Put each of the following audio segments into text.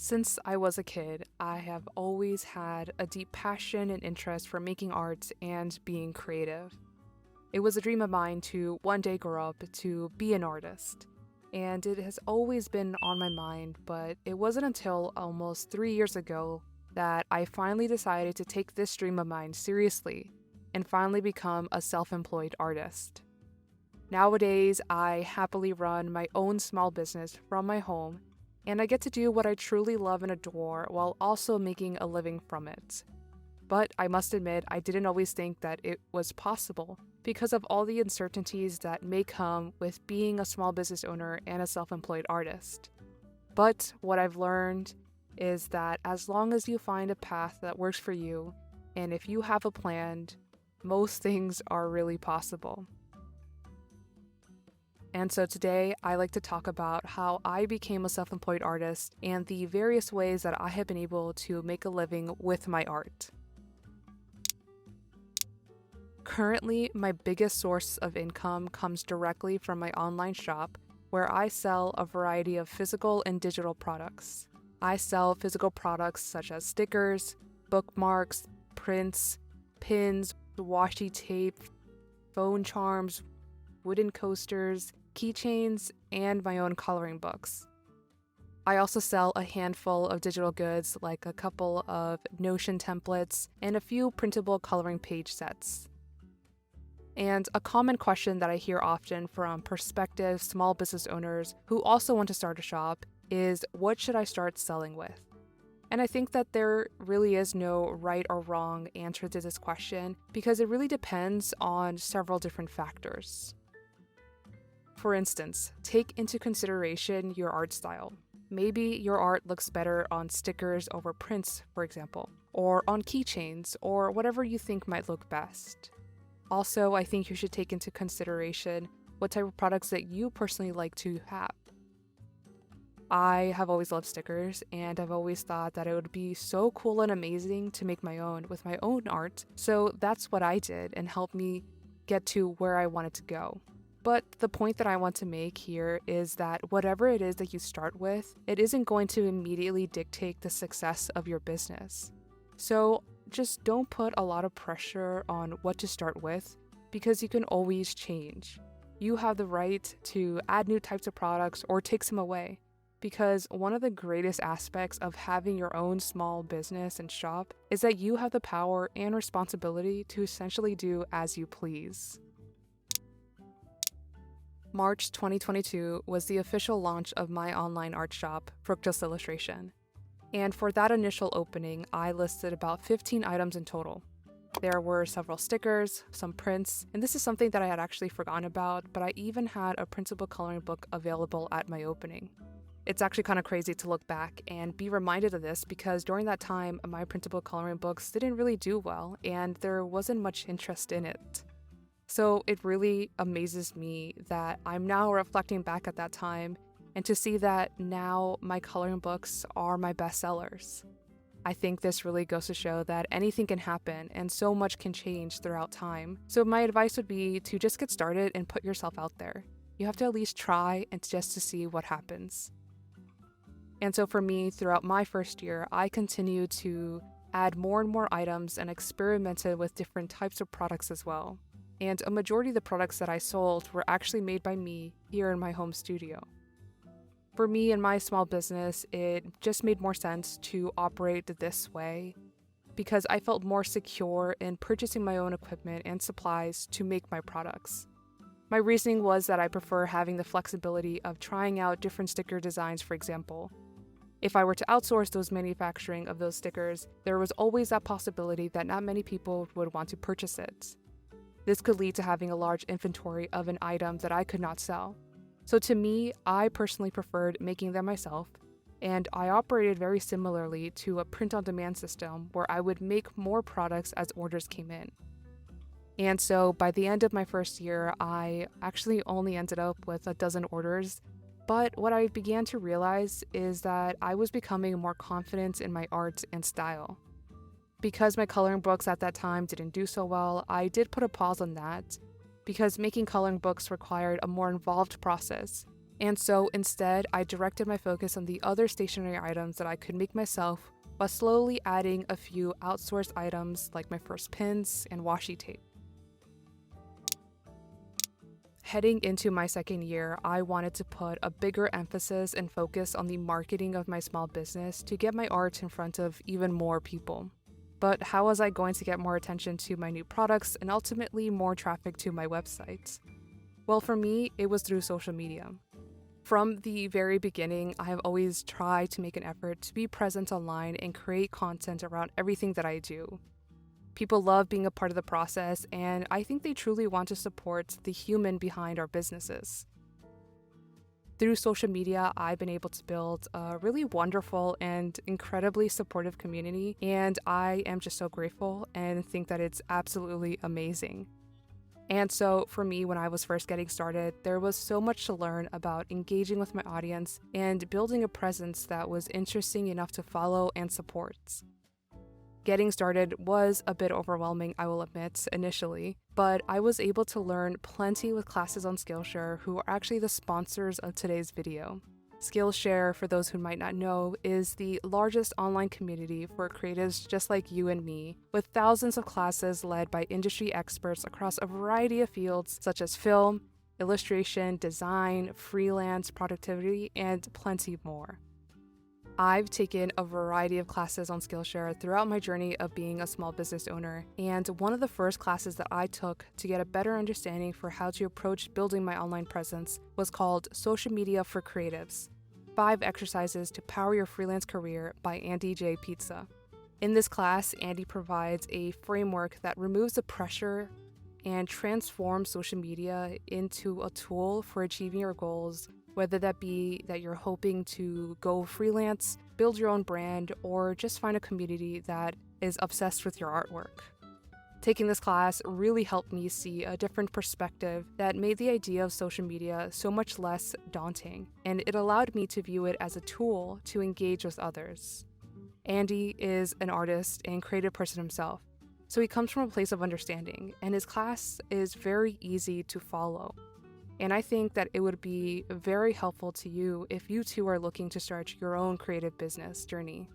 Since I was a kid, I have always had a deep passion and interest for making art and being creative. It was a dream of mine to one day grow up to be an artist. And it has always been on my mind, but it wasn't until almost 3 years ago that I finally decided to take this dream of mine seriously and finally become a self-employed artist. Nowadays, I happily run my own small business from my home, and I get to do what I truly love and adore while also making a living from it. But I must admit, I didn't always think that it was possible because of all the uncertainties that may come with being a small business owner and a self-employed artist. But what I've learned is that as long as you find a path that works for you, and if you have a plan, most things are really possible. And so today, I like to talk about how I became a self-employed artist and the various ways that I have been able to make a living with my art. Currently, my biggest source of income comes directly from my online shop, where I sell a variety of physical and digital products. I sell physical products such as stickers, bookmarks, prints, pins, washi tape, phone charms, wooden coasters, keychains, and my own coloring books. I also sell a handful of digital goods like a couple of Notion templates and a few printable coloring page sets. And a common question that I hear often from prospective small business owners who also want to start a shop is, what should I start selling with? And I think that there really is no right or wrong answer to this question because it really depends on several different factors. For instance, take into consideration your art style. Maybe your art looks better on stickers over prints, for example, or on keychains, or whatever you think might look best. Also, I think you should take into consideration what type of products that you personally like to have. I have always loved stickers, and I've always thought that it would be so cool and amazing to make my own with my own art, so that's what I did and helped me get to where I wanted to go. But the point that I want to make here is that whatever it is that you start with, it isn't going to immediately dictate the success of your business. So just don't put a lot of pressure on what to start with because you can always change. You have the right to add new types of products or take some away because one of the greatest aspects of having your own small business and shop is that you have the power and responsibility to essentially do as you please. March 2022 was the official launch of my online art shop, Fructose Illustration. And for that initial opening, I listed about 15 items in total. There were several stickers, some prints, and this is something that I had actually forgotten about, but I even had a printable coloring book available at my opening. It's actually kind of crazy to look back and be reminded of this because during that time, my printable coloring books didn't really do well, and there wasn't much interest in it. So it really amazes me that I'm now reflecting back at that time and to see that now my coloring books are my best sellers. I think this really goes to show that anything can happen and so much can change throughout time. So my advice would be to just get started and put yourself out there. You have to at least try and just to see what happens. And so for me, throughout my first year, I continued to add more and more items and experimented with different types of products as well. And a majority of the products that I sold were actually made by me here in my home studio. For me and my small business, it just made more sense to operate this way because I felt more secure in purchasing my own equipment and supplies to make my products. My reasoning was that I prefer having the flexibility of trying out different sticker designs, for example. If I were to outsource those manufacturing of those stickers, there was always that possibility that not many people would want to purchase it. This could lead to having a large inventory of an item that I could not sell. So to me, I personally preferred making them myself, and I operated very similarly to a print-on-demand system where I would make more products as orders came in. And so by the end of my first year, I actually only ended up with a dozen orders, but what I began to realize is that I was becoming more confident in my art and style. Because my coloring books at that time didn't do so well, I did put a pause on that because making coloring books required a more involved process, And so instead, I directed my focus on the other stationery items that I could make myself while slowly adding a few outsourced items like my first pins and washi tape. Heading into my second year, I wanted to put a bigger emphasis and focus on the marketing of my small business to get my art in front of even more people. But how was I going to get more attention to my new products and ultimately more traffic to my website? Well, for me, it was through social media. From the very beginning, I have always tried to make an effort to be present online and create content around everything that I do. People love being a part of the process, and I think they truly want to support the human behind our businesses. Through social media, I've been able to build a really wonderful and incredibly supportive community, and I am just so grateful and think that it's absolutely amazing. And so for me, when I was first getting started, there was so much to learn about engaging with my audience and building a presence that was interesting enough to follow and support. Getting started was a bit overwhelming, I will admit, initially, but I was able to learn plenty with classes on Skillshare, who are actually the sponsors of today's video. Skillshare, for those who might not know, is the largest online community for creatives just like you and me, with thousands of classes led by industry experts across a variety of fields such as film, illustration, design, freelance, productivity, and plenty more. I've taken a variety of classes on Skillshare throughout my journey of being a small business owner, and one of the first classes that I took to get a better understanding for how to approach building my online presence was called Social Media for Creatives: 5 Exercises to Power Your Freelance Career by Andy J. Pizza. In this class, Andy provides a framework that removes the pressure and transforms social media into a tool for achieving your goals, whether that be that you're hoping to go freelance, build your own brand, or just find a community that is obsessed with your artwork. Taking this class really helped me see a different perspective that made the idea of social media so much less daunting, and it allowed me to view it as a tool to engage with others. Andy is an artist and creative person himself, so he comes from a place of understanding, and his class is very easy to follow. And I think that it would be very helpful to you if you too are looking to start your own creative business journey.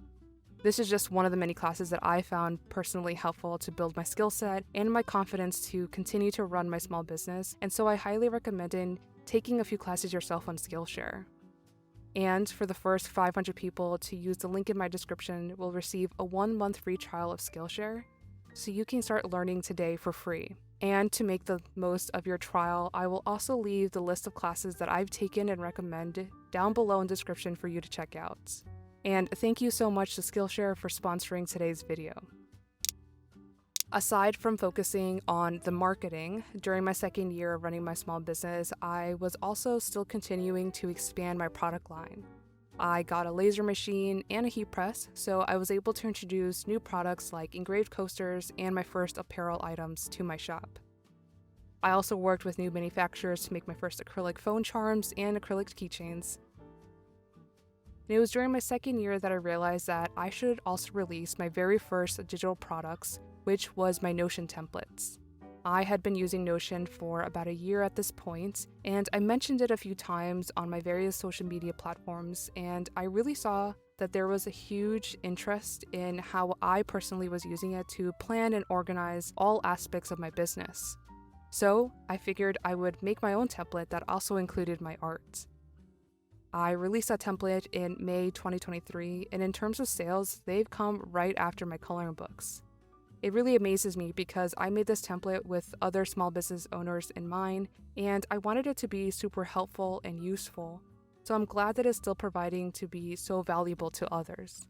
This is just one of the many classes that I found personally helpful to build my skill set and my confidence to continue to run my small business, and so I highly recommend taking a few classes yourself on Skillshare. And for the first 500 people to use the link in my description will receive a 1-month free trial of Skillshare, so you can start learning today for free. And to make the most of your trial, I will also leave the list of classes that I've taken and recommend down below in the description for you to check out. And thank you so much to Skillshare for sponsoring today's video. Aside from focusing on the marketing, during my second year of running my small business, I was also still continuing to expand my product line. I got a laser machine and a heat press, so I was able to introduce new products like engraved coasters and my first apparel items to my shop. I also worked with new manufacturers to make my first acrylic phone charms and acrylic keychains. And it was during my second year that I realized that I should also release my very first digital products, which was my Notion templates. I had been using Notion for about a year at this point, and I mentioned it a few times on my various social media platforms, and I really saw that there was a huge interest in how I personally was using it to plan and organize all aspects of my business. So I figured I would make my own template that also included my art. I released that template in May 2023, and in terms of sales, they've come right after my coloring books. It really amazes me because I made this template with other small business owners in mind, and I wanted it to be super helpful and useful, so I'm glad that it's still proving to be so valuable to others.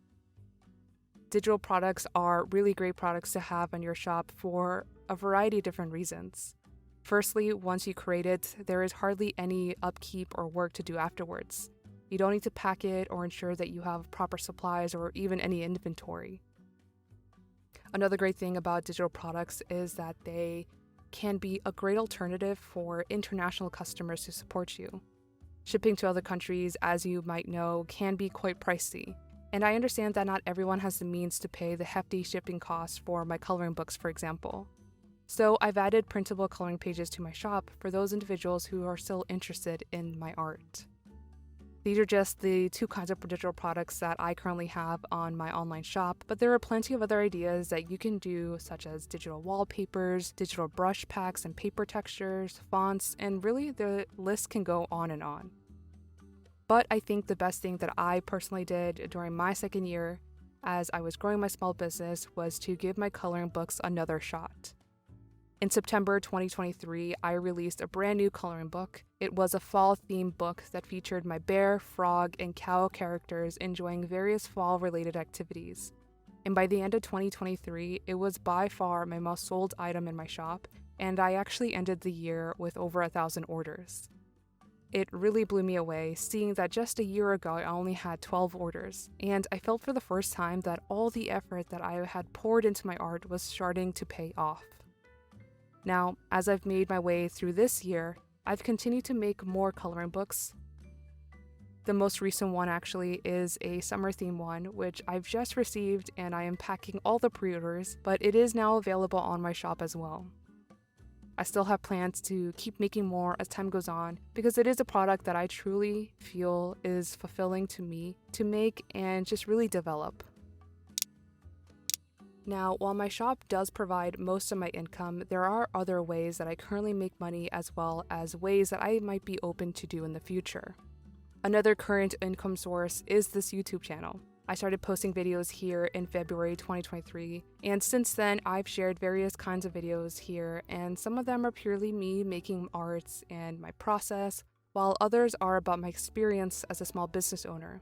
Digital products are really great products to have in your shop for a variety of different reasons. Firstly, once you create it, there is hardly any upkeep or work to do afterwards. You don't need to pack it or ensure that you have proper supplies or even any inventory. Another great thing about digital products is that they can be a great alternative for international customers to support you. Shipping to other countries, as you might know, can be quite pricey, and I understand that not everyone has the means to pay the hefty shipping costs for my coloring books, for example. So I've added printable coloring pages to my shop for those individuals who are still interested in my art. These are just the two kinds of digital products that I currently have on my online shop, but there are plenty of other ideas that you can do, such as digital wallpapers, digital brush packs and paper textures, fonts, and really the list can go on and on. But I think the best thing that I personally did during my second year as I was growing my small business was to give my coloring books another shot. In September 2023, I released a brand new coloring book. It was a fall-themed book that featured my bear, frog, and cow characters enjoying various fall-related activities. And by the end of 2023, it was by far my most sold item in my shop, and I actually ended the year with over 1,000 orders. It really blew me away, seeing that just a year ago I only had 12 orders, and I felt for the first time that all the effort that I had poured into my art was starting to pay off. Now, as I've made my way through this year, I've continued to make more coloring books. The most recent one actually is a summer theme one, which I've just received and I am packing all the pre-orders, but it is now available on my shop as well. I still have plans to keep making more as time goes on because it is a product that I truly feel is fulfilling to me to make and just really develop. Now, while my shop does provide most of my income, there are other ways that I currently make money as well as ways that I might be open to do in the future. Another current income source is this YouTube channel. I started posting videos here in February 2023, and since then I've shared various kinds of videos here, and some of them are purely me making arts and my process, while others are about my experience as a small business owner.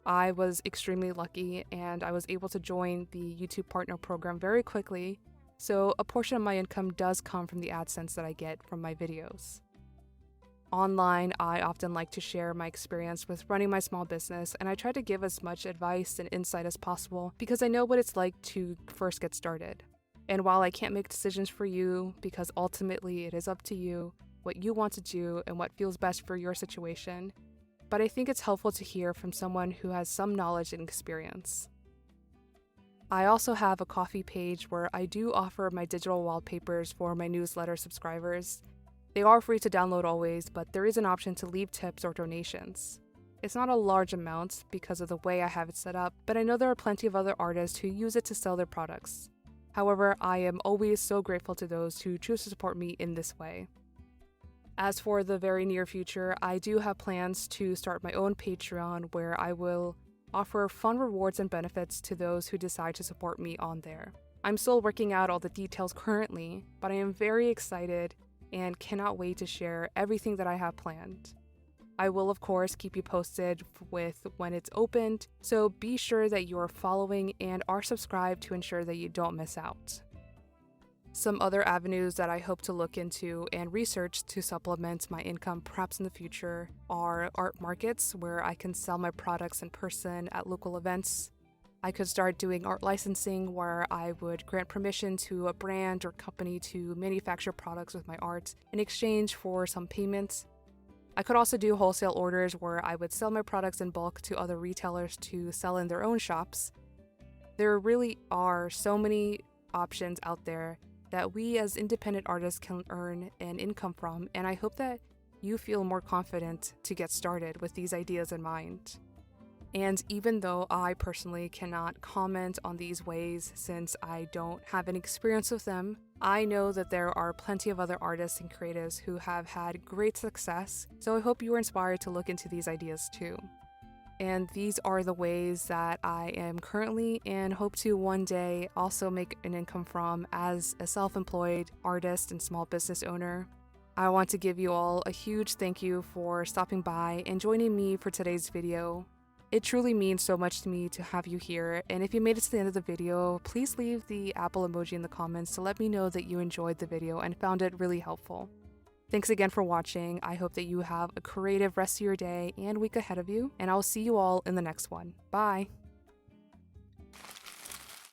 I was extremely lucky and I was able to join the YouTube Partner Program very quickly, so a portion of my income does come from the AdSense that I get from my videos. Online, I often like to share my experience with running my small business, and I try to give as much advice and insight as possible because I know what it's like to first get started. And while I can't make decisions for you, because ultimately it is up to you, what you want to do and what feels best for your situation, but I think it's helpful to hear from someone who has some knowledge and experience. I also have a Ko-fi page where I do offer my digital wallpapers for my newsletter subscribers. They are free to download always, but there is an option to leave tips or donations. It's not a large amount because of the way I have it set up, but I know there are plenty of other artists who use it to sell their products. However, I am always so grateful to those who choose to support me in this way. As for the very near future, I do have plans to start my own Patreon where I will offer fun rewards and benefits to those who decide to support me on there. I'm still working out all the details currently, but I am very excited and cannot wait to share everything that I have planned. I will of course keep you posted with when it's opened, so be sure that you are following and are subscribed to ensure that you don't miss out. Some other avenues that I hope to look into and research to supplement my income perhaps in the future are art markets where I can sell my products in person at local events. I could start doing art licensing where I would grant permission to a brand or company to manufacture products with my art in exchange for some payments. I could also do wholesale orders where I would sell my products in bulk to other retailers to sell in their own shops. There really are so many options out there that we as independent artists can earn an income from, and I hope that you feel more confident to get started with these ideas in mind. And even though I personally cannot comment on these ways since I don't have any experience with them, I know that there are plenty of other artists and creatives who have had great success, so I hope you are inspired to look into these ideas too. And these are the ways that I am currently and hope to one day also make an income from as a self-employed artist and small business owner. I want to give you all a huge thank you for stopping by and joining me for today's video. It truly means so much to me to have you here, and if you made it to the end of the video, please leave the Apple emoji in the comments to let me know that you enjoyed the video and found it really helpful. Thanks again for watching. I hope that you have a creative rest of your day and week ahead of you, and I'll see you all in the next one. Bye!